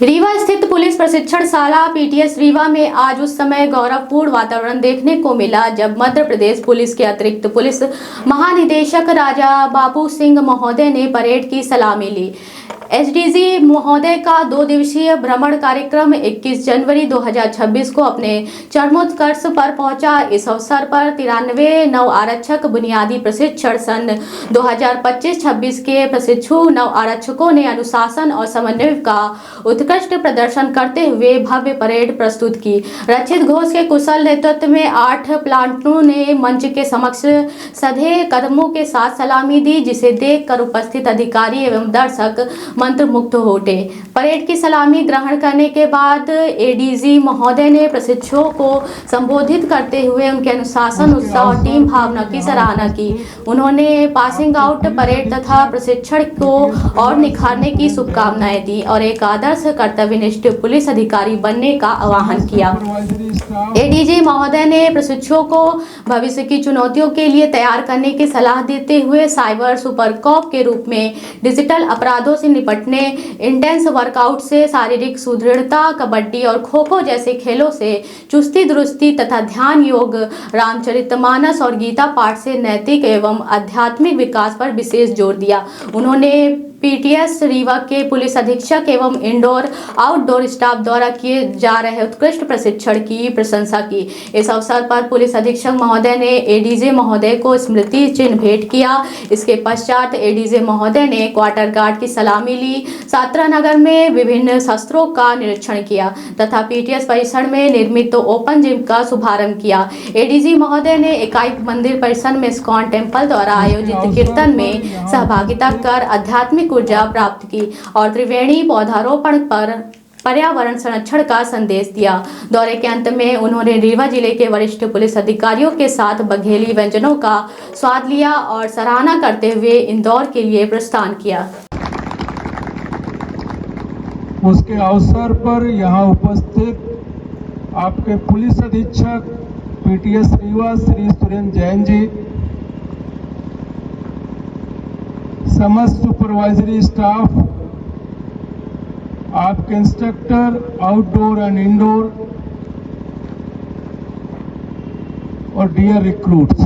रीवा स्थित police प्रशिक्षणशाला PTS Rewa में आज उस समय गौरवपूर्ण वातावरण देखने को मिला जब मध्य प्रदेश पुलिस के अतिरिक्त पुलिस महानिदेशक राजा बाबू सिंह महोदय ने परेड की सलामी ली। एसडीजी महोदय का 2 दिवसीय भ्रमण कार्यक्रम 21 जनवरी 2026 को अपने चरमोत्कर्ष पर पहुंचा। इस अवसर पर 93 नव आरक्षक बुनियादी प्रशिक्षण सन 2025-26 के प्रशिक्षु नव आरक्षकों ने अनुशासन और समन्वय का उत्कृष्ट प्रदर्शन करते हुए भव्य परेड प्रस्तुत की। रक्षित घोष के कुशल नेतृत्व में 8 प्लाटूनों ने मंच के समक्ष सधे कदमों के साथ सलामी दी, जिसे देखकर उपस्थित अधिकारी एवं दर्शक मंत्रमुग्ध हो उठे। परेड की सलामी ग्रहण करने के बाद एडीजी महोदय ने प्रशिक्षुओं को संबोधित करते हुए उनके अनुशासन, उत्साह और टीम भावना की सराहना की। उन्होंने पासिंग आउट परेड तथा प्रशिक्षण को और निखारने की शुभकामनाएं दी और एक आदर्श कर्तव्यनिष्ठ पुलिस अधिकारी बनने का आह्वान किया। एडीजी महोदय ने प्रशिक्षुओं को भविष्य की चुनौतियों के लिए तैयार करने की सलाह देते हुए साइबर सुपर कॉप के रूप में डिजिटल अपराधों से निपटने, इंटेंस वर्कआउट से शारीरिक सुदृढ़ता, कबड्डी और खो खो जैसे खेलों से चुस्ती दुरुस्ती तथा ध्यान, योग, रामचरितमानस और गीता पाठ से नैतिक एवं आध्यात्मिक विकास पर विशेष जोर दिया। उन्होंने पीटीएस रीवा के पुलिस अधीक्षक एवं इंडोर आउटडोर स्टाफ द्वारा किए जा रहे उत्कृष्ट प्रशिक्षण की प्रशंसा की। इस अवसर पर पुलिस अधीक्षक महोदय ने एडीजे महोदय को स्मृति चिन्ह भेंट किया। इसके पश्चात एडीजे महोदय ने क्वार्टर गार्ड की सलामी ली, छात्रा नगर में विभिन्न शस्त्रों का निरीक्षण किया तथा पीटीएस परिसर में निर्मित ओपन जिम का शुभारंभ किया। एडीजी महोदय ने एकाइक मंदिर परिसर में इस्कॉन टेम्पल द्वारा आयोजित कीर्तन में सहभागिता कर आध्यात्मिक ऊर्जा प्राप्त की और त्रिवेणी पौधारोपण पर पर्यावरण संरक्षण का संदेश दिया। दौरे के अंत में उन्होंने रीवा जिले के वरिष्ठ पुलिस अधिकारियों के साथ बघेली व्यंजनों का स्वाद लिया और सराहना करते हुए इंदौर के लिए प्रस्थान किया। उसके अवसर पर यहाँ उपस्थित आपके पुलिस अधीक्षक पीटीएस रीवा श्री सुरेंद्र जैन जी, समस्त सुपरवाइजरी स्टाफ, आपके इंस्ट्रक्टर आउटडोर एंड इंडोर और डियर रिक्रूट्स,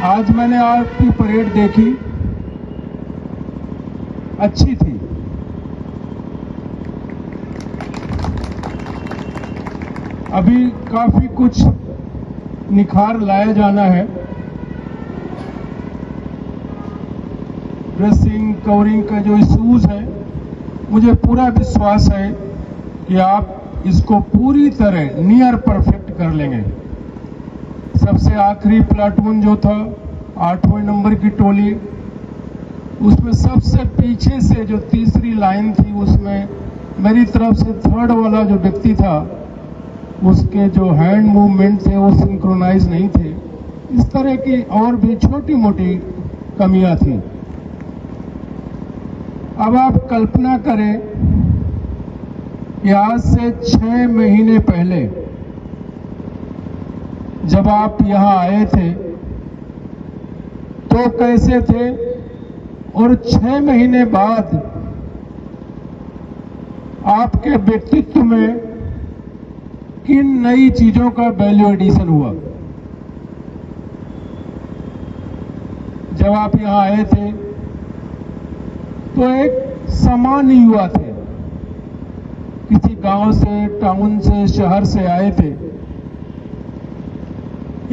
आज मैंने आपकी परेड देखी, अच्छी थी। अभी काफी कुछ निखार लाया जाना है। ड्रेसिंग, कवरिंग का जो इश्यूज है, मुझे पूरा विश्वास है कि आप इसको पूरी तरह नियर परफेक्ट कर लेंगे। सबसे आखिरी प्लाटून जो था 8वें नंबर की टोली, उसमें सबसे पीछे से जो तीसरी लाइन थी, उसमें मेरी तरफ से 3rd वाला जो व्यक्ति था, उसके जो हैंड मूवमेंट थे वो सिंक्रोनाइज नहीं थे। इस तरह की और भी छोटी मोटी कमियां थी। अब आप कल्पना करें कि आज से 6 महीने पहले जब आप यहां आए थे तो कैसे थे और 6 महीने बाद आपके व्यक्तित्व में किन नई चीजों का वैल्यू एडिशन हुआ। जब आप यहां आए थे तो एक सामान्य युवा थे, किसी गांव से, टाउन से, शहर से आए थे।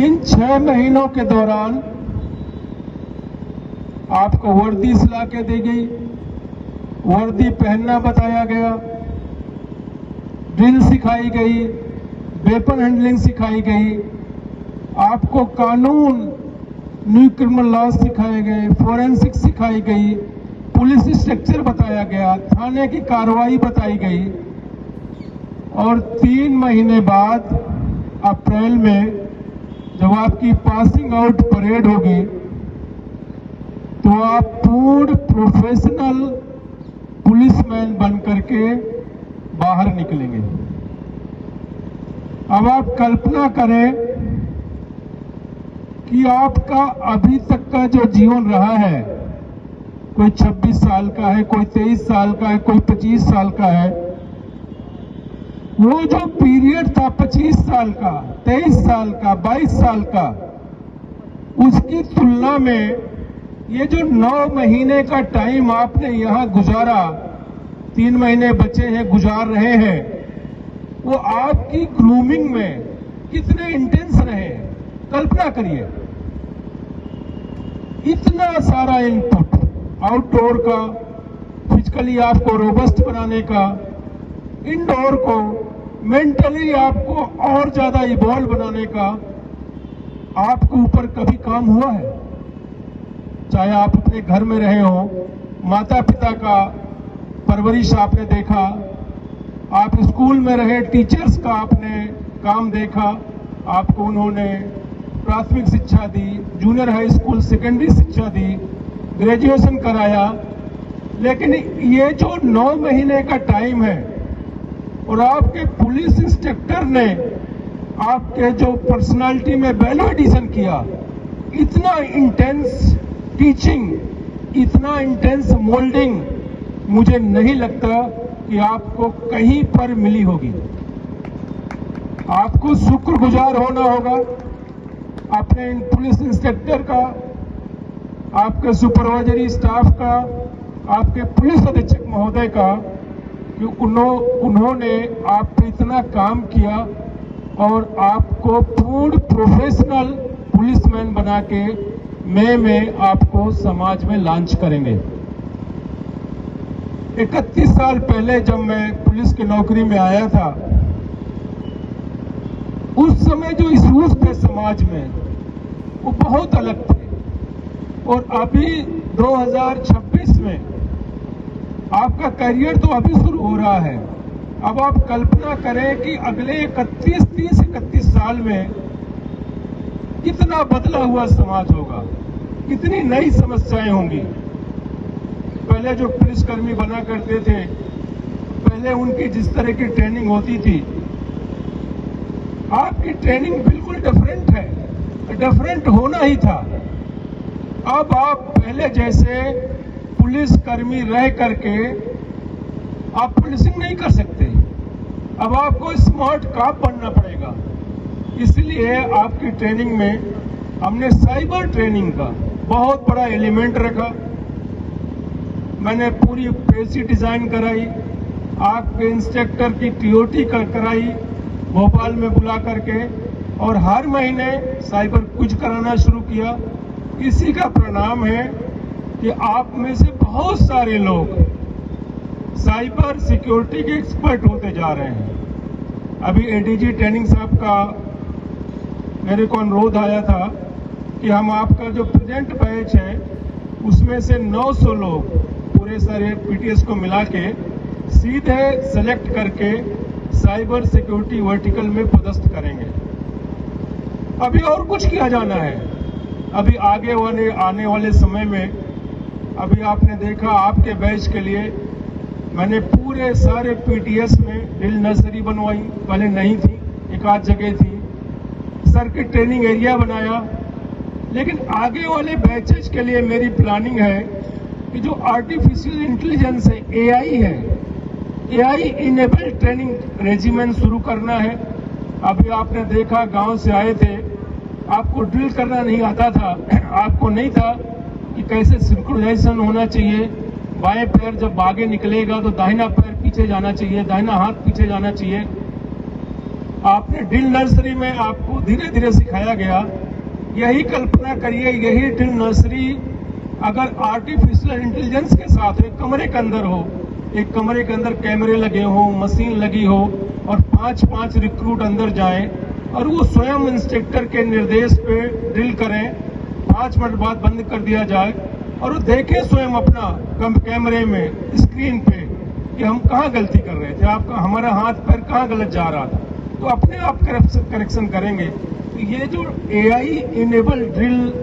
इन 6 महीनों के दौरान आपको वर्दी सिला के दी गई, वर्दी पहनना बताया गया, ड्रिल सिखाई गई, वेपन हैंडलिंग सिखाई गई, आपको कानून, न्यू क्रिमिनल लॉ सिखाए गए, फोरेंसिक सिखाई गई, पुलिस स्ट्रक्चर बताया गया, थाने की कार्रवाई बताई गई। और 3 महीने बाद अप्रैल में जब आपकी पासिंग आउट परेड होगी तो आप पूर्ण प्रोफेशनल पुलिसमैन बन करके बाहर निकलेंगे। अब आप कल्पना करें कि आपका अभी तक का जो जीवन रहा है कोई 26 साल का है, कोई 23 साल का है, कोई 25 साल का है। वो जो पीरियड था 25 साल का, 23 साल का, 22 साल का, उसकी तुलना में ये जो 9 महीने का टाइम आपने यहां गुजारा, 3 महीने बचे हैं, गुजार रहे हैं, वो आपकी ग्रूमिंग में कितने इंटेंस रहे हैं, कल्पना करिए। इतना सारा इनपुट आउटडोर का, फिजिकली आपको रोबस्ट बनाने का, इंडोर को मेंटली आपको और ज्यादा इवॉल्व बनाने का आपके ऊपर कभी काम हुआ है? चाहे आप अपने घर में रहे हो, माता पिता का परवरिश आपने देखा, आप स्कूल में रहे, टीचर्स का आपने काम देखा, आपको उन्होंने प्राथमिक शिक्षा दी, जूनियर हाई स्कूल, सेकेंडरी शिक्षा दी, ग्रेजुएशन कराया। लेकिन ये जो 9 महीने का टाइम है और आपके पुलिस इंस्पेक्टर ने आपके जो पर्सनालिटी में वैल्यू एडिशन किया, इतना इंटेंस टीचिंग, इतना इंटेंस मोल्डिंग मुझे नहीं लगता कि आपको कहीं पर मिली होगी। आपको शुक्रगुजार होना होगा अपने पुलिस इंस्पेक्टर का, आपके सुपरवाइजरी स्टाफ का, आपके पुलिस अधीक्षक महोदय का, कि उन्होंने आप पे इतना काम किया और आपको पूर्ण प्रोफेशनल पुलिसमैन बना के मई में आपको समाज में लॉन्च करेंगे। 31 साल पहले जब मैं पुलिस की नौकरी में आया था, उस समय जो इश्यूज थे समाज में वो बहुत अलग थे, और अभी 2026 में आपका करियर तो अभी शुरू हो रहा है। अब आप कल्पना करें कि अगले 30-31 साल में कितना बदला हुआ समाज होगा, कितनी नई समस्याएं होंगी। पहले जो पुलिसकर्मी बना करते थे, पहले उनकी जिस तरह की ट्रेनिंग होती थी, आपकी ट्रेनिंग बिल्कुल डिफरेंट है, डिफरेंट होना ही था। अब आप पहले जैसे पुलिसकर्मी रह करके आप पुलिसिंग नहीं कर सकते। अब आपको स्मार्ट कॉप बनना पड़ेगा। इसलिए आपकी ट्रेनिंग में हमने साइबर ट्रेनिंग का बहुत बड़ा एलिमेंट रखा। मैंने पूरी पेसी डिजाइन कराई, आपके इंस्ट्रक्टर की टीओटी कराई भोपाल में बुला करके, और हर महीने साइबर क्विज कराना शुरू किया। इसी का परिणाम है कि आप में से बहुत सारे लोग साइबर सिक्योरिटी के एक्सपर्ट होते जा रहे हैं। अभी एडीजी ट्रेनिंग साहब का मेरे को अनुरोध आया था कि हम आपका जो प्रेजेंट बैच है उसमें से 900 लोग पूरे सारे पीटीएस को मिला के सीधे सेलेक्ट करके साइबर सिक्योरिटी वर्टिकल में पदस्थ करेंगे। अभी और कुछ किया जाना है। अभी आगे आने वाले समय में, अभी आपने देखा आपके बैच के लिए मैंने पूरे सारे पीटीएस में ड्रिल नर्सरी बनवाई, पहले नहीं थी, एक आध जगह थी, सर्किट ट्रेनिंग एरिया बनाया। लेकिन आगे वाले बैचेज के लिए मेरी प्लानिंग है कि जो आर्टिफिशियल इंटेलिजेंस है, एआई है, एआई इनेबल्ड ट्रेनिंग रेजिमेंट शुरू करना है। अभी आपने देखा गांव से आए थे, आपको ड्रिल करना नहीं आता था, आपको नहीं था कि कैसे सिंक्रोनाइजेशन होना चाहिए, बाएं पैर जब आगे निकलेगा तो दाहिना पैर पीछे जाना चाहिए, दाहिना हाथ पीछे जाना चाहिए। आपने ड्रिल नर्सरी में आपको धीरे धीरे सिखाया गया। यही कल्पना करिए, यही ड्रिल नर्सरी अगर आर्टिफिशियल इंटेलिजेंस के साथ एक कमरे के अंदर हो, एक कमरे के अंदर कैमरे लगे हो, मशीन लगी हो, और 5-5 रिक्रूट अंदर जाएं और वो स्वयं इंस्ट्रक्टर के निर्देश पे ड्रिल करें, 5 मिनट बाद बंद कर दिया जाए और वो देखें स्वयं अपना कैमरे में, स्क्रीन पे, कि हम कहाँ गलती कर रहे थे, आपका हमारा हाथ पैर कहाँ गलत जा रहा था, तो अपने आप करेक्शन करेंगे। तो ये जो AI enable drill,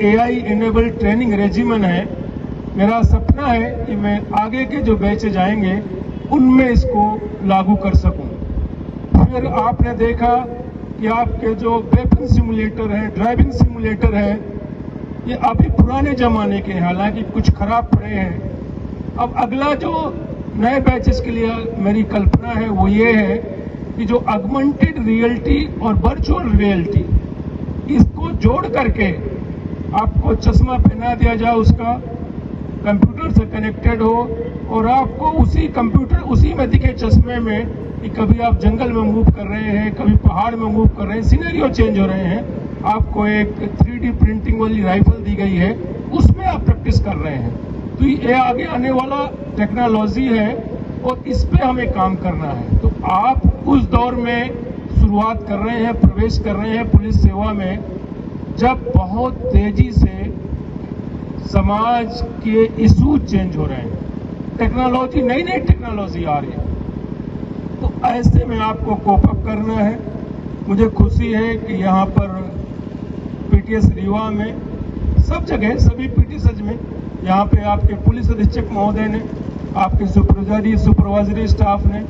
AI enable training regiment है, मेरा सपना है कि मैं आगे के जो बैचेज आएंगे उनमें इसको लागू कर सकूं। फिर आपने देखा कि आपके जो वेपन सिमुलेटर है, ड्राइविंग सिमुलेटर है, ये अभी पुराने जमाने के हैं, हालांकि कुछ खराब पड़े हैं। अब अगला जो नए बैचेस के लिए मेरी कल्पना है वो ये है कि जो ऑगमेंटेड रियलिटी और वर्चुअल रियलिटी इसको जोड़ करके आपको चश्मा पहना दिया जाए, उसका कंप्यूटर से कनेक्टेड हो और आपको उसी कंप्यूटर उसी में दिखे चश्मे में कि कभी आप जंगल में मूव कर रहे हैं, कभी पहाड़ में मूव कर रहे हैं, सिनेरियो चेंज हो रहे हैं, आपको एक 3D प्रिंटिंग वाली राइफल दी गई है, उसमें आप प्रैक्टिस कर रहे हैं। तो ये आगे आने वाला टेक्नोलॉजी है और इस पे हमें काम करना है। तो आप उस दौर में शुरुआत कर रहे हैं, प्रवेश कर रहे हैं पुलिस सेवा में, जब बहुत तेजी से समाज के इशू चेंज हो रहे हैं, टेक्नोलॉजी नई नई टेक्नोलॉजी आ रही है, तो ऐसे में आपको कोप अप करना है। मुझे खुशी है कि यहाँ पर पीटीएस रीवा में सब जगह सभी पीटीएस में यहाँ पे आपके पुलिस अधीक्षक महोदय ने, आपके सुपरवाइजरी स्टाफ ने